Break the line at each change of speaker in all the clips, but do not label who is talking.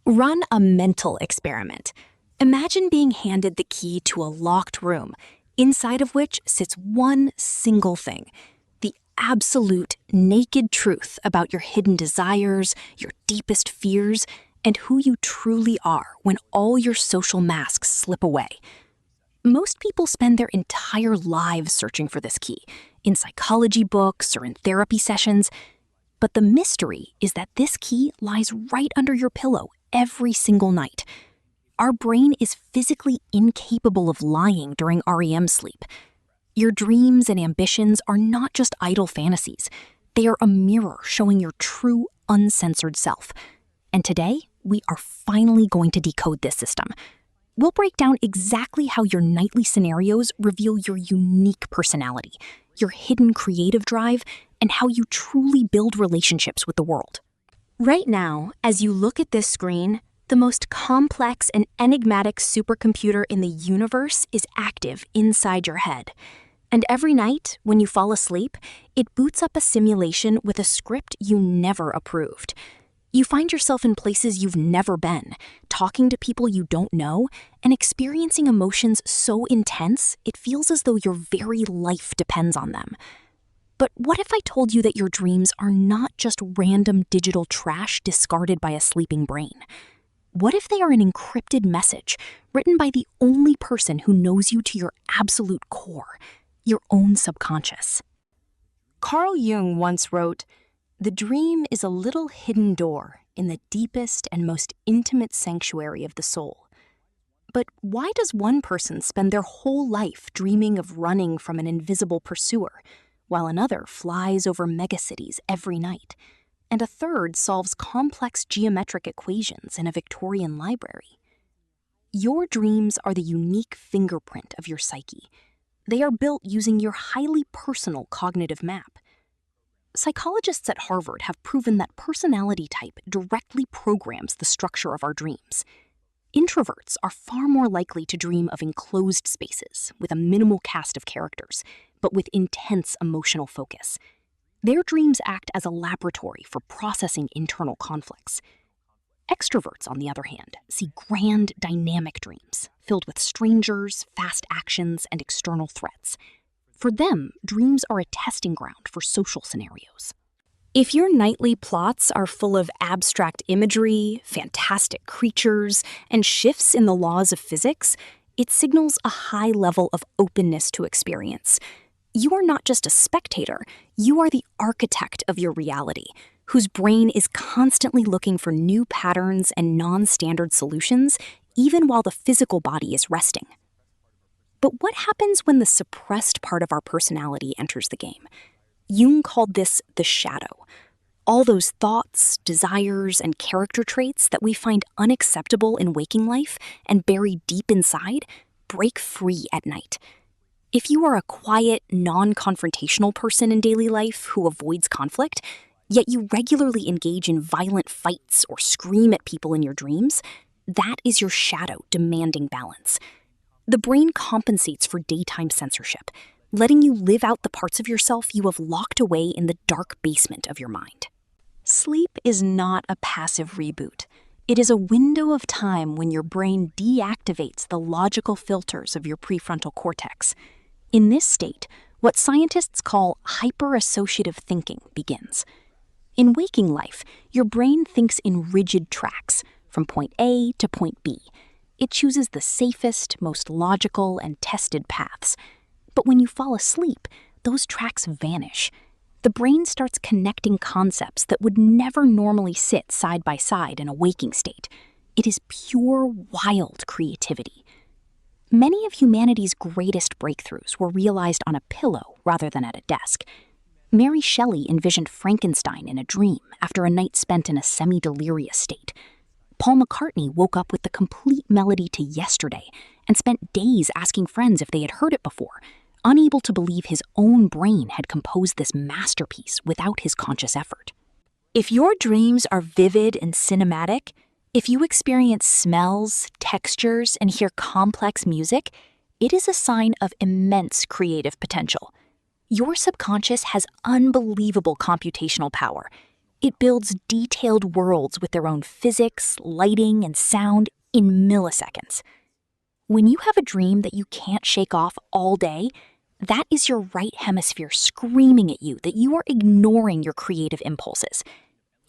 Run a mental experiment. Imagine being handed the key to a locked room, inside of which sits one single thing: the absolute naked truth about your hidden desires, your deepest fears, and who you truly are when all your social masks slip away. Most people spend their entire lives searching for this key, in psychology books or in therapy sessions. But the mystery is that this key lies right under your pillow every single night. Our brain is physically incapable of lying during REM sleep. Your dreams and ambitions are not just idle fantasies. They are a mirror showing your true, uncensored self. And today, we are finally going to decode this system. We'll break down exactly how your nightly scenarios reveal your unique personality, your hidden creative drive, and how you truly build relationships with the world. Right now, as you look at this screen, the most complex and enigmatic supercomputer in the universe is active inside your head. And every night, when you fall asleep, it boots up a simulation with a script you never approved. You find yourself in places you've never been, talking to people you don't know, and experiencing emotions so intense it feels as though your very life depends on them. But what if I told you that your dreams are not just random digital trash discarded by a sleeping brain? What if they are an encrypted message written by the only person who knows you to your absolute core, your own subconscious? Carl Jung once wrote, "The dream is a little hidden door in the deepest and most intimate sanctuary of the soul." But why does one person spend their whole life dreaming of running from an invisible pursuer, while another flies over megacities every night, and a third solves complex geometric equations in a Victorian library? Your dreams are the unique fingerprint of your psyche. They are built using your highly personal cognitive map. Psychologists at Harvard have proven that personality type directly programs the structure of our dreams. Introverts are far more likely to dream of enclosed spaces with a minimal cast of characters, but with intense emotional focus. Their dreams act as a laboratory for processing internal conflicts. Extroverts, on the other hand, see grand, dynamic dreams filled with strangers, fast actions, and external threats. For them, dreams are a testing ground for social scenarios. If your nightly plots are full of abstract imagery, fantastic creatures, and shifts in the laws of physics, it signals a high level of openness to experience. You are not just a spectator, you are the architect of your reality, whose brain is constantly looking for new patterns and non-standard solutions, even while the physical body is resting. But what happens when the suppressed part of our personality enters the game? Jung called this the shadow. All those thoughts, desires, and character traits that we find unacceptable in waking life and bury deep inside break free at night. If you are a quiet, non-confrontational person in daily life who avoids conflict, yet you regularly engage in violent fights or scream at people in your dreams, that is your shadow demanding balance. The brain compensates for daytime censorship, letting you live out the parts of yourself you have locked away in the dark basement of your mind. Sleep is not a passive reboot. It is a window of time when your brain deactivates the logical filters of your prefrontal cortex. In this state, what scientists call hyperassociative thinking begins. In waking life, your brain thinks in rigid tracks, from point A to point B. It chooses the safest, most logical, and tested paths. But when you fall asleep, those tracks vanish. The brain starts connecting concepts that would never normally sit side by side in a waking state. It is pure, wild creativity. Many of humanity's greatest breakthroughs were realized on a pillow rather than at a desk. Mary Shelley envisioned Frankenstein in a dream after a night spent in a semi-delirious state. Paul McCartney woke up with the complete melody to Yesterday and spent days asking friends if they had heard it before, unable to believe his own brain had composed this masterpiece without his conscious effort. If your dreams are vivid and cinematic, if you experience smells, textures, and hear complex music, it is a sign of immense creative potential. Your subconscious has unbelievable computational power. It builds detailed worlds with their own physics, lighting, and sound in milliseconds. When you have a dream that you can't shake off all day, that is your right hemisphere screaming at you that you are ignoring your creative impulses.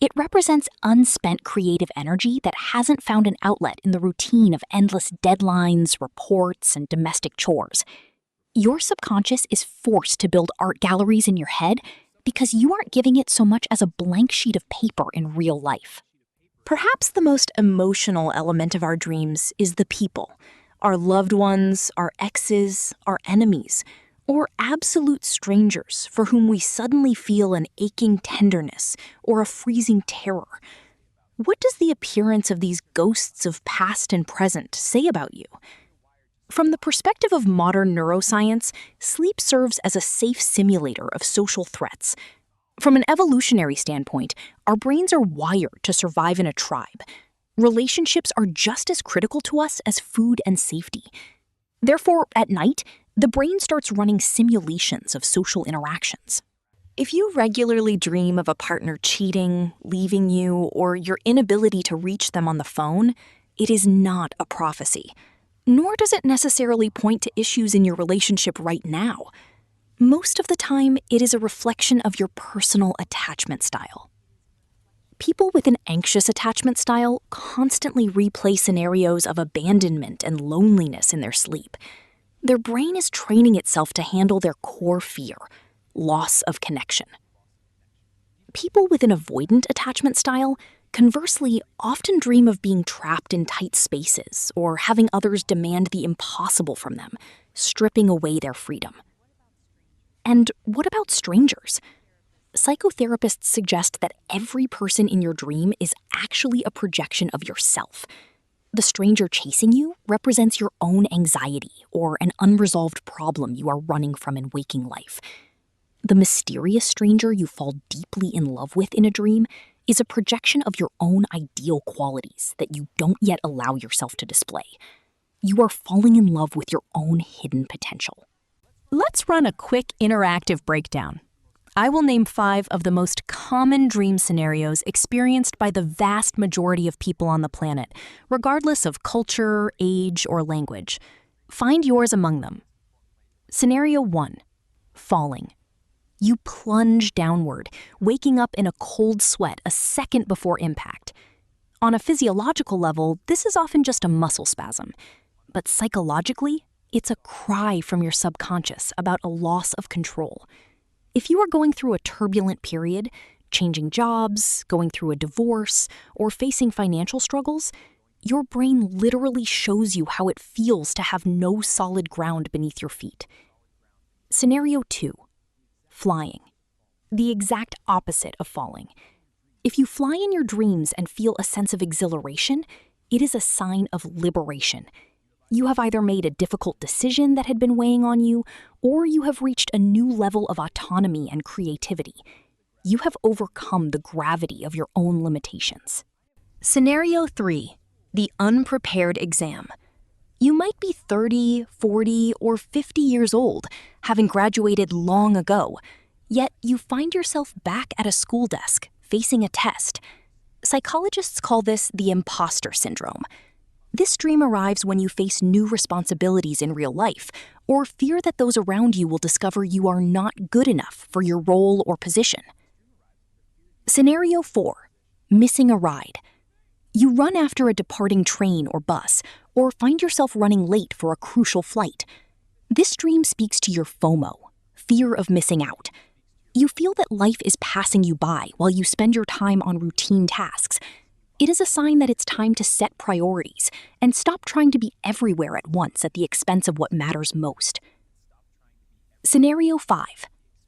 It represents unspent creative energy that hasn't found an outlet in the routine of endless deadlines, reports, and domestic chores. Your subconscious is forced to build art galleries in your head because you aren't giving it so much as a blank sheet of paper in real life. Perhaps the most emotional element of our dreams is the people. Our loved ones, our exes, our enemies, or absolute strangers for whom we suddenly feel an aching tenderness or a freezing terror. What does the appearance of these ghosts of past and present say about you? From the perspective of modern neuroscience, sleep serves as a safe simulator of social threats. From an evolutionary standpoint, our brains are wired to survive in a tribe. Relationships are just as critical to us as food and safety. Therefore, at night, the brain starts running simulations of social interactions. If you regularly dream of a partner cheating, leaving you, or your inability to reach them on the phone, it is not a prophecy. Nor does it necessarily point to issues in your relationship right now. Most of the time, it is a reflection of your personal attachment style. People with an anxious attachment style constantly replay scenarios of abandonment and loneliness in their sleep. Their brain is training itself to handle their core fear, loss of connection. People with an avoidant attachment style, conversely, often dream of being trapped in tight spaces or having others demand the impossible from them, stripping away their freedom. And what about strangers? Psychotherapists suggest that every person in your dream is actually a projection of yourself. The stranger chasing you represents your own anxiety or an unresolved problem you are running from in waking life. The mysterious stranger you fall deeply in love with in a dream is a projection of your own ideal qualities that you don't yet allow yourself to display. You are falling in love with your own hidden potential. Let's run a quick interactive breakdown. I will name 5 of the most common dream scenarios experienced by the vast majority of people on the planet, regardless of culture, age, or language. Find yours among them. Scenario 1. Falling. You plunge downward, waking up in a cold sweat a second before impact. On a physiological level, this is often just a muscle spasm. But psychologically, it's a cry from your subconscious about a loss of control. If you are going through a turbulent period, changing jobs, going through a divorce, or facing financial struggles, your brain literally shows you how it feels to have no solid ground beneath your feet. Scenario 2. Flying. The exact opposite of falling. If you fly in your dreams and feel a sense of exhilaration, it is a sign of liberation. You have either made a difficult decision that had been weighing on you, or you have reached a new level of autonomy and creativity. You have overcome the gravity of your own limitations. Scenario 3. The unprepared exam. You might be 30, 40, or 50 years old, having graduated long ago, yet you find yourself back at a school desk, facing a test. Psychologists call this the imposter syndrome. This dream arrives when you face new responsibilities in real life, or fear that those around you will discover you are not good enough for your role or position. Scenario 4. Missing a ride. You run after a departing train or bus, or find yourself running late for a crucial flight. This dream speaks to your FOMO, fear of missing out. You feel that life is passing you by while you spend your time on routine tasks. It is a sign that it's time to set priorities and stop trying to be everywhere at once at the expense of what matters most. Scenario 5.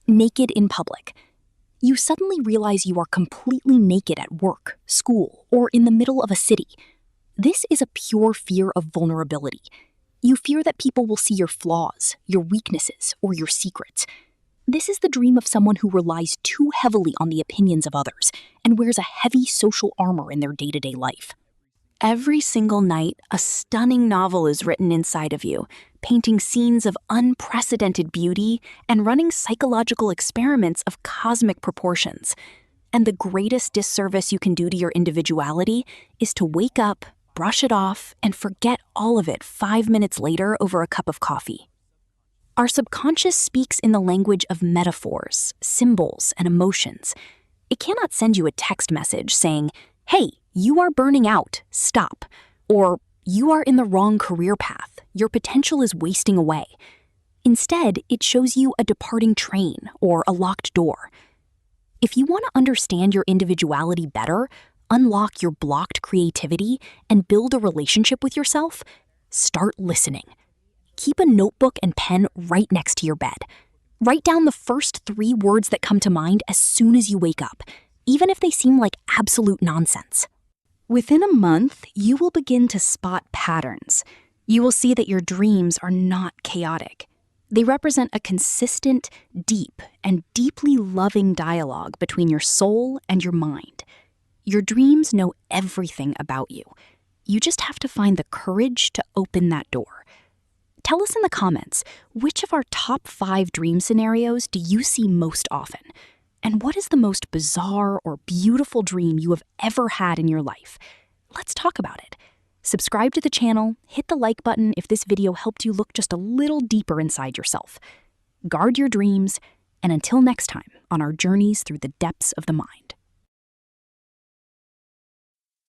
Naked in public. You suddenly realize you are completely naked at work, school, or in the middle of a city. This is a pure fear of vulnerability. You fear that people will see your flaws, your weaknesses, or your secrets. This is the dream of someone who relies too heavily on the opinions of others and wears a heavy social armor in their day-to-day life. Every single night, a stunning novel is written inside of you, painting scenes of unprecedented beauty and running psychological experiments of cosmic proportions. And the greatest disservice you can do to your individuality is to wake up, brush it off, and forget all of it 5 minutes later over a cup of coffee. Our subconscious speaks in the language of metaphors, symbols, and emotions. It cannot send you a text message saying, "Hey, you are burning out, stop," or "You are in the wrong career path, your potential is wasting away." Instead, it shows you a departing train or a locked door. If you want to understand your individuality better, unlock your blocked creativity, and build a relationship with yourself, start listening. Keep a notebook and pen right next to your bed. Write down the first 3 words that come to mind as soon as you wake up, even if they seem like absolute nonsense. Within a month, you will begin to spot patterns. You will see that your dreams are not chaotic. They represent a consistent, deep, and deeply loving dialogue between your soul and your mind. Your dreams know everything about you. You just have to find the courage to open that door. Tell us in the comments, which of our top 5 dream scenarios do you see most often? And what is the most bizarre or beautiful dream you have ever had in your life? Let's talk about it. Subscribe to the channel, hit the like button if this video helped you look just a little deeper inside yourself. Guard your dreams, and until next time on our journeys through the depths of the mind.